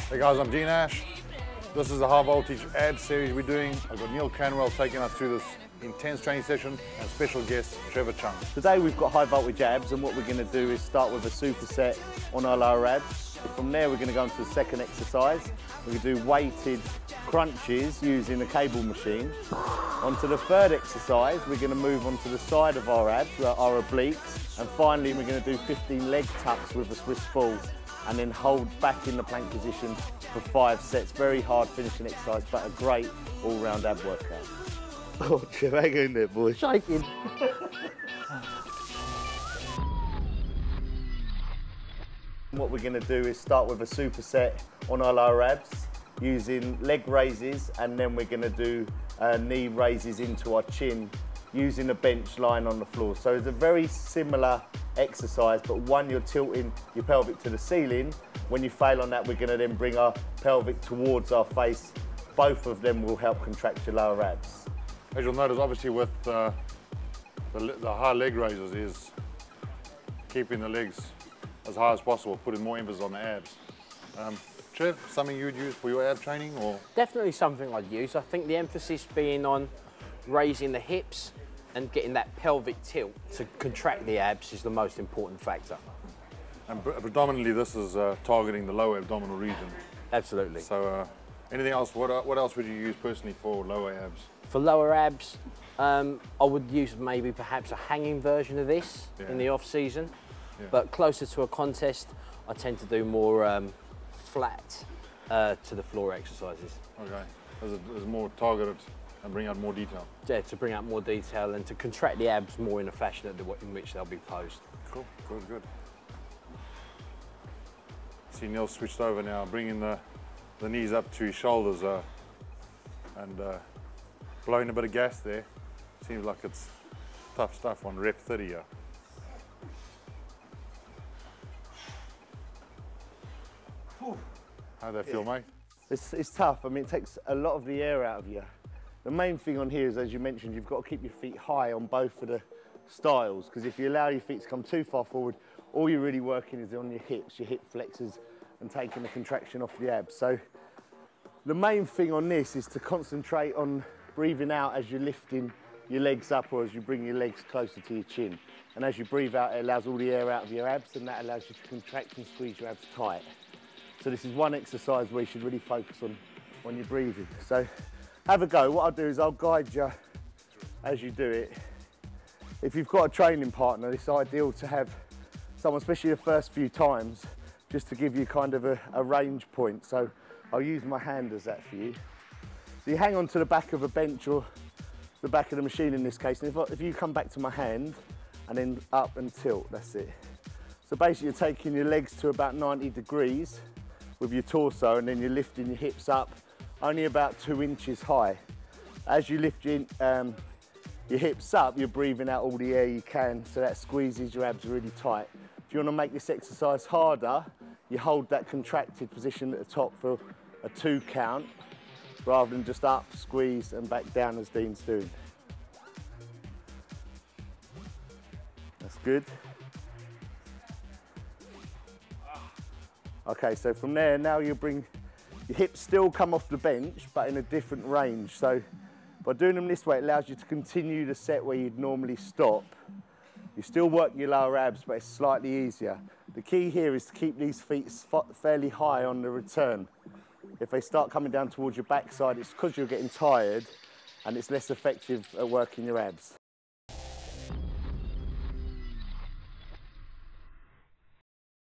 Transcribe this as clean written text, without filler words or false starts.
Hey guys, I'm Dean Ash. This is the high voltage ad series we're doing. I've got Neil Canwell taking us through this intense training session and special guest Trevor Chung. Today we've got high voltage abs, and what we're going to do is start with a superset on our lower abs. From there we're going to go into the second exercise. We're going to do weighted crunches using the cable machine. Onto the third exercise we're going to move onto the side of our abs, our obliques, and finally we're going to do 15 leg tucks with a Swiss ball and then hold back in the plank position for 5 sets. Very hard finishing exercise, but a great all-round ab workout. Oh, Trev, hang in there, boy. Shaking. What we're going to do is start with a superset on our lower abs using leg raises, and then we're going to do knee raises into our chin using a bench lying on the floor. So it's a very similar exercise, but one, you're tilting your pelvic to the ceiling. When you fail on that, we're going to then bring our pelvic towards our face. Both of them will help contract your lower abs. As you'll notice, obviously with the high leg raises is keeping the legs as high as possible, putting more emphasis on the abs. Trev, something you would use for your ab training, or? Definitely something I'd use. I think the emphasis being on raising the hips and getting that pelvic tilt to contract the abs is the most important factor. And predominantly this is targeting the lower abdominal region. Absolutely. So anything else, what else would you use personally for lower abs? For lower abs, I would use maybe perhaps a hanging version of this in the off season, but closer to a contest, I tend to do more flat to the floor exercises. Okay, there's more targeted and bring out more detail. Yeah, to bring out more detail and to contract the abs more in a fashion in which they'll be posed. Cool, good. See Neil switched over now, bringing the knees up to his shoulders and blowing a bit of gas there. Seems like it's tough stuff on rep 30 here. How'd that feel, mate? It's tough. I mean, it takes a lot of the air out of you. The main thing on here is, as you mentioned, you've got to keep your feet high on both of the styles, because if you allow your feet to come too far forward, all you're really working is on your hips, your hip flexors, and taking the contraction off the abs. So the main thing on this is to concentrate on breathing out as you're lifting your legs up, or as you bring your legs closer to your chin. And as you breathe out, it allows all the air out of your abs, and that allows you to contract and squeeze your abs tight. So this is one exercise where you should really focus on your breathing. So have a go. What I'll do is I'll guide you as you do it. If you've got a training partner, it's ideal to have someone, especially the first few times, just to give you kind of a range point. So I'll use my hand as that for you. So you hang on to the back of a bench or the back of the machine in this case, and if you come back to my hand and then up and tilt, that's it. So basically you're taking your legs to about 90 degrees with your torso, and then you're lifting your hips up only about 2 inches high. As you lift your hips up, you're breathing out all the air you can, so that squeezes your abs really tight. If you want to make this exercise harder, you hold that contracted position at the top for a 2 count, rather than just up, squeeze, and back down as Dean's doing. That's good. Okay, so from there, now you bring your hips still come off the bench, but in a different range. So by doing them this way, it allows you to continue the set where you'd normally stop. You still work your lower abs, but it's slightly easier. The key here is to keep these feet fairly high on the return. If they start coming down towards your backside, it's because you're getting tired and it's less effective at working your abs.